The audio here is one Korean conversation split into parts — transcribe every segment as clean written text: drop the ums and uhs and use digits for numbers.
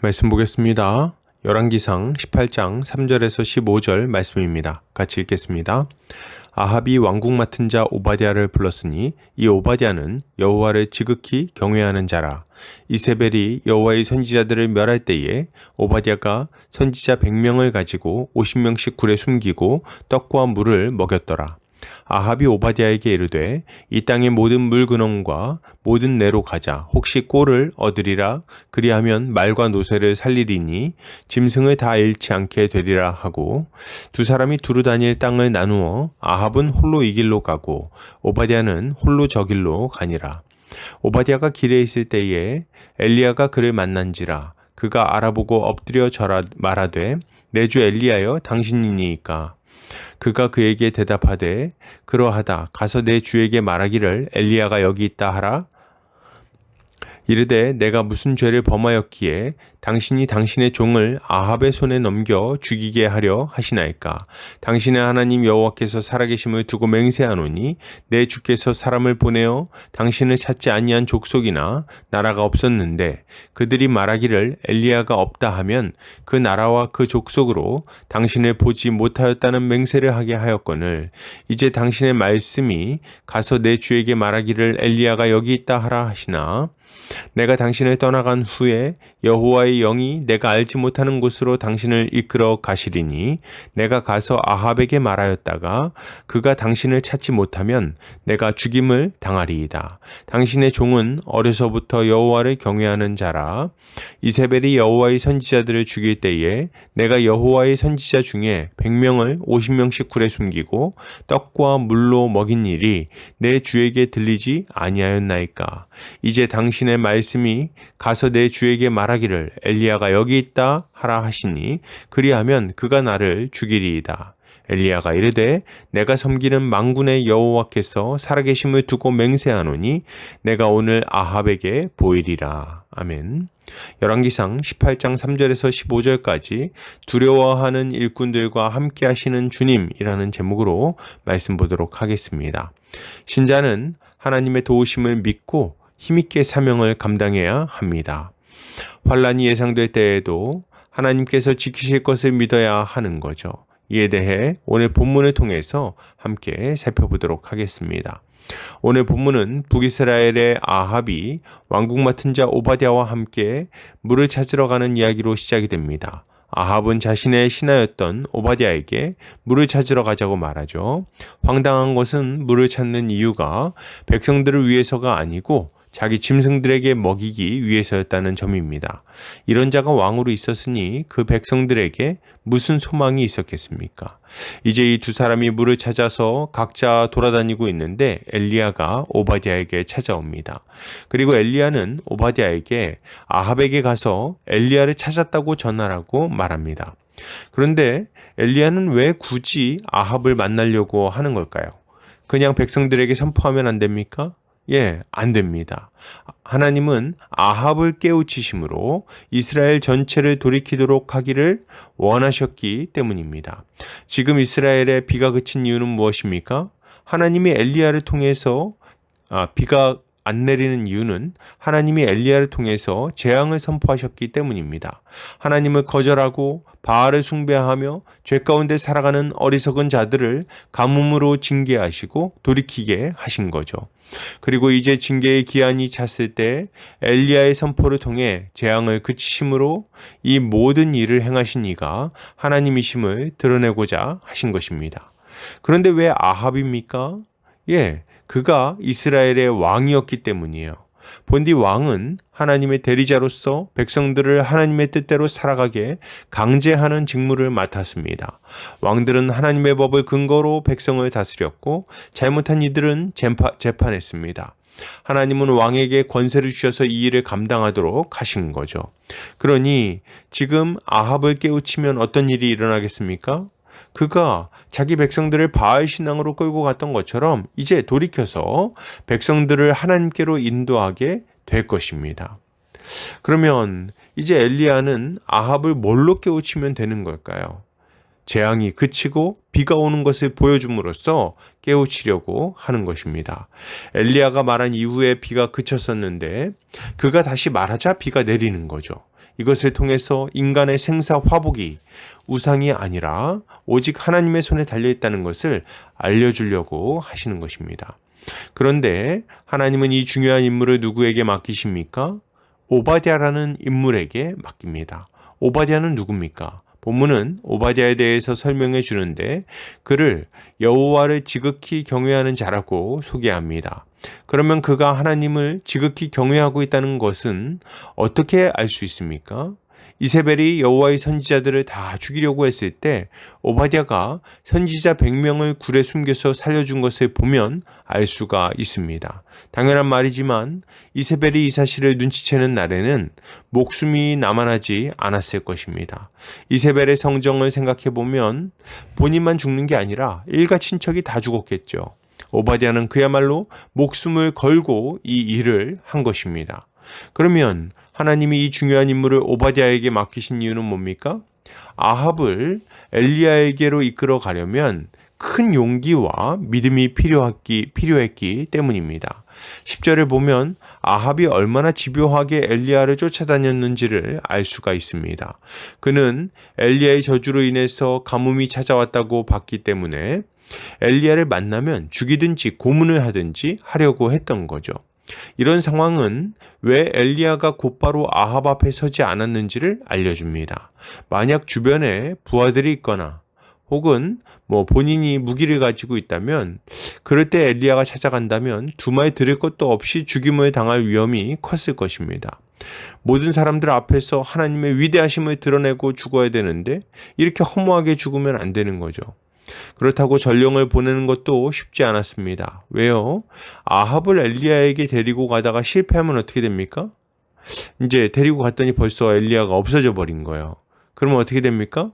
말씀 보겠습니다. 열왕기상 18장 3절에서 15절 말씀입니다. 같이 읽겠습니다. 아합이 왕궁 맡은 자 오바댜를 불렀으니 이 오바댜는 여호와를 지극히 경외하는 자라. 이세벨이 여호와의 선지자들을 멸할 때에 오바댜가 선지자 100명을 가지고 50명씩 굴에 숨기고 떡과 물을 먹였더라. 아합이 오바댜에게 이르되 이 땅의 모든 물근원과 모든 내로 가자. 혹시 꼴을 얻으리라. 그리하면 말과 노새를 살리리니 짐승을 다 잃지 않게 되리라 하고 두 사람이 두루 다닐 땅을 나누어 아합은 홀로 이 길로 가고 오바댜는 홀로 저 길로 가니라. 오바댜가 길에 있을 때에 엘리야가 그를 만난지라. 그가 알아보고 엎드려 절하 말하되 내 주 엘리야여 당신이니이까. 그가 그에게 대답하되 그러하다. 가서 내 주에게 말하기를 엘리야가 여기 있다 하라. 이르되 내가 무슨 죄를 범하였기에 당신이 당신의 종을 아합의 손에 넘겨 죽이게 하려 하시나이까. 당신의 하나님 여호와께서 살아계심을 두고 맹세하노니 내 주께서 사람을 보내어 당신을 찾지 아니한 족속이나 나라가 없었는데 그들이 말하기를 엘리야가 없다 하면 그 나라와 그 족속으로 당신을 보지 못하였다는 맹세를 하게 하였거늘 이제 당신의 말씀이 가서 내 주에게 말하기를 엘리야가 여기 있다 하라 하시나 내가 당신을 떠나간 후에 여호와의 영이 내가 알지 못하는 곳으로 당신을 이끌어 가시리니 내가 가서 아합에게 말하였다가 그가 당신을 찾지 못하면 내가 죽임을 당하리이다. 당신의 종은 어려서부터 여호와를 경외하는 자라. 이세벨이 여호와의 선지자들을 죽일 때에 내가 여호와의 선지자 중에 100명을 50명씩 굴에 숨기고 떡과 물로 먹인 일이 내 주에게 들리지 아니하였나이까. 이제 당신의 말씀이 가서 내 주에게 말하기를 엘리야가 여기 있다 하라 하시니 그리하면 그가 나를 죽이리이다. 엘리야가 이르되 내가 섬기는 만군의 여호와께서 살아계심을 두고 맹세하노니 내가 오늘 아합에게 보이리라. 아멘. 열왕기상 18장 3절에서 15절까지 두려워하는 일꾼들과 함께 하시는 주님이라는 제목으로 말씀 보도록 하겠습니다. 신자는 하나님의 도우심을 믿고 힘있게 사명을 감당해야 합니다. 환란이 예상될 때에도 하나님께서 지키실 것을 믿어야 하는 거죠. 이에 대해 오늘 본문을 통해서 함께 살펴보도록 하겠습니다. 오늘 본문은 북이스라엘의 아합이 왕궁 맡은 자 오바댜와 함께 물을 찾으러 가는 이야기로 시작이 됩니다. 아합은 자신의 신하였던 오바댜에게 물을 찾으러 가자고 말하죠. 황당한 것은 물을 찾는 이유가 백성들을 위해서가 아니고 자기 짐승들에게 먹이기 위해서였다는 점입니다. 이런 자가 왕으로 있었으니 그 백성들에게 무슨 소망이 있었겠습니까? 이제 이 두 사람이 물을 찾아서 각자 돌아다니고 있는데 엘리야가 오바댜에게 찾아옵니다. 그리고 엘리야는 오바댜에게 아합에게 가서 엘리야를 찾았다고 전하라고 말합니다. 그런데 엘리야는 왜 굳이 아합을 만나려고 하는 걸까요? 그냥 백성들에게 선포하면 안 됩니까? 안 됩니다. 하나님은 아합을 깨우치심으로 이스라엘 전체를 돌이키도록 하기를 원하셨기 때문입니다. 지금 이스라엘의 비가 그친 이유는 무엇입니까? 하나님이 엘리야를 통해서 비가 안 내리는 이유는 하나님이 엘리야를 통해서 재앙을 선포하셨기 때문입니다. 하나님을 거절하고 바알을 숭배하며 죄 가운데 살아가는 어리석은 자들을 가뭄으로 징계하시고 돌이키게 하신 거죠. 그리고 이제 징계의 기한이 찼을 때 엘리야의 선포를 통해 재앙을 그치심으로 이 모든 일을 행하신 이가 하나님이심을 드러내고자 하신 것입니다. 그런데 왜 아합입니까? 그가 이스라엘의 왕이었기 때문이에요. 본디 왕은 하나님의 대리자로서 백성들을 하나님의 뜻대로 살아가게 강제하는 직무를 맡았습니다. 왕들은 하나님의 법을 근거로 백성을 다스렸고 잘못한 이들은 재판했습니다. 하나님은 왕에게 권세를 주셔서 이 일을 감당하도록 하신 거죠. 그러니 지금 아합을 깨우치면 어떤 일이 일어나겠습니까? 그가 자기 백성들을 바알 신앙으로 끌고 갔던 것처럼 이제 돌이켜서 백성들을 하나님께로 인도하게 될 것입니다. 그러면 이제 엘리야는 아합을 뭘로 깨우치면 되는 걸까요? 재앙이 그치고 비가 오는 것을 보여줌으로써 깨우치려고 하는 것입니다. 엘리야가 말한 이후에 비가 그쳤었는데 그가 다시 말하자 비가 내리는 거죠. 이것을 통해서 인간의 생사 화복이 우상이 아니라 오직 하나님의 손에 달려있다는 것을 알려주려고 하시는 것입니다. 그런데 하나님은 이 중요한 임무를 누구에게 맡기십니까? 오바댜라는 인물에게 맡깁니다. 오바댜는 누굽니까? 본문은 오바댜에 대해서 설명해 주는데 그를 여호와를 지극히 경외하는 자라고 소개합니다. 그러면 그가 하나님을 지극히 경외하고 있다는 것은 어떻게 알 수 있습니까? 이세벨이 여호와의 선지자들을 다 죽이려고 했을 때 오바댜가 선지자 100명을 굴에 숨겨서 살려준 것을 보면 알 수가 있습니다. 당연한 말이지만 이세벨이 이 사실을 눈치채는 날에는 목숨이 남아나지 않았을 것입니다. 이세벨의 성정을 생각해 보면 본인만 죽는 게 아니라 일가 친척이 다 죽었겠죠. 오바댜는 그야말로 목숨을 걸고 이 일을 한 것입니다. 그러면 하나님이 이 중요한 임무를 오바댜에게 맡기신 이유는 뭡니까? 아합을 엘리야에게로 이끌어 가려면 큰 용기와 믿음이 필요했기 때문입니다. 10절을 보면 아합이 얼마나 집요하게 엘리야를 쫓아다녔는지를 알 수가 있습니다. 그는 엘리야의 저주로 인해서 가뭄이 찾아왔다고 봤기 때문에 엘리야를 만나면 죽이든지 고문을 하든지 하려고 했던 거죠. 이런 상황은 왜 엘리야가 곧바로 아합 앞에 서지 않았는지를 알려줍니다. 만약 주변에 부하들이 있거나 혹은 본인이 무기를 가지고 있다면 그럴 때 엘리야가 찾아간다면 두 말 들을 것도 없이 죽임을 당할 위험이 컸을 것입니다. 모든 사람들 앞에서 하나님의 위대하심을 드러내고 죽어야 되는데 이렇게 허무하게 죽으면 안 되는 거죠. 그렇다고 전령을 보내는 것도 쉽지 않았습니다. 왜요? 아합을 엘리야에게 데리고 가다가 실패하면 어떻게 됩니까? 이제 데리고 갔더니 벌써 엘리야가 없어져 버린 거예요. 그러면 어떻게 됩니까?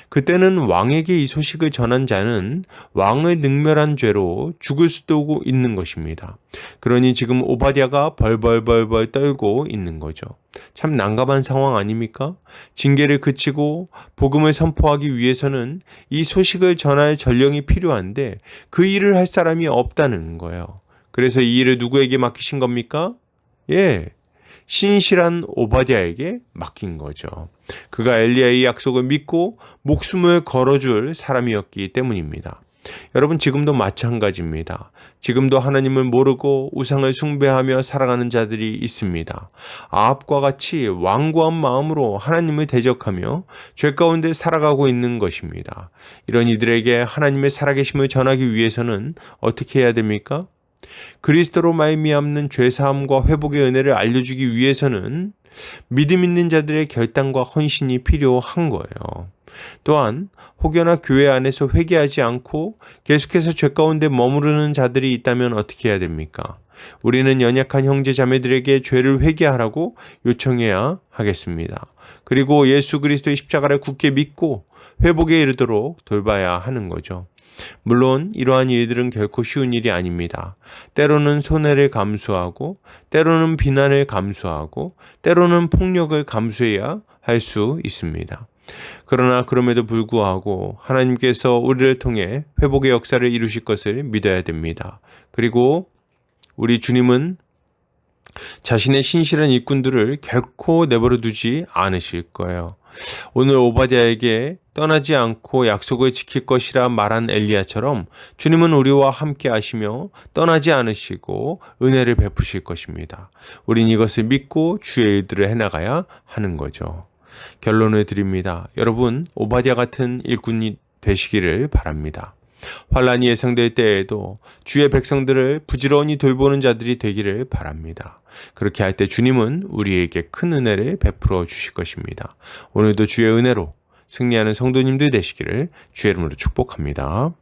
그때는 왕에게 이 소식을 전한 자는 왕을 능멸한 죄로 죽을 수도 있는 것입니다. 그러니 지금 오바댜가 벌벌벌벌 떨고 있는 거죠. 참 난감한 상황 아닙니까? 징계를 그치고 복음을 선포하기 위해서는 이 소식을 전할 전령이 필요한데 그 일을 할 사람이 없다는 거예요. 그래서 이 일을 누구에게 맡기신 겁니까? 신실한 오바댜에게 맡긴 거죠. 그가 엘리야의 약속을 믿고 목숨을 걸어줄 사람이었기 때문입니다. 여러분, 지금도 마찬가지입니다. 지금도 하나님을 모르고 우상을 숭배하며 살아가는 자들이 있습니다. 아합과 같이 완고한 마음으로 하나님을 대적하며 죄 가운데 살아가고 있는 것입니다. 이런 이들에게 하나님의 살아계심을 전하기 위해서는 어떻게 해야 됩니까? 그리스도로 말미암는 죄사함과 회복의 은혜를 알려주기 위해서는 믿음 있는 자들의 결단과 헌신이 필요한 거예요. 또한 혹여나 교회 안에서 회개하지 않고 계속해서 죄 가운데 머무르는 자들이 있다면 어떻게 해야 됩니까? 우리는 연약한 형제 자매들에게 죄를 회개하라고 요청해야 하겠습니다. 그리고 예수 그리스도의 십자가를 굳게 믿고 회복에 이르도록 돌봐야 하는 거죠. 물론 이러한 일들은 결코 쉬운 일이 아닙니다. 때로는 손해를 감수하고 때로는 비난을 감수하고 때로는 폭력을 감수해야 할 수 있습니다. 그러나 그럼에도 불구하고 하나님께서 우리를 통해 회복의 역사를 이루실 것을 믿어야 됩니다. 그리고 우리 주님은 자신의 신실한 일꾼들을 결코 내버려 두지 않으실 거예요. 오늘 오바댜에게 떠나지 않고 약속을 지킬 것이라 말한 엘리야처럼 주님은 우리와 함께 하시며 떠나지 않으시고 은혜를 베푸실 것입니다. 우린 이것을 믿고 주의 일들을 해나가야 하는 거죠. 결론을 드립니다. 여러분, 오바댜 같은 일꾼이 되시기를 바랍니다. 환란이 예상될 때에도 주의 백성들을 부지런히 돌보는 자들이 되기를 바랍니다. 그렇게 할 때 주님은 우리에게 큰 은혜를 베풀어 주실 것입니다. 오늘도 주의 은혜로 승리하는 성도님들 되시기를 주의 이름으로 축복합니다.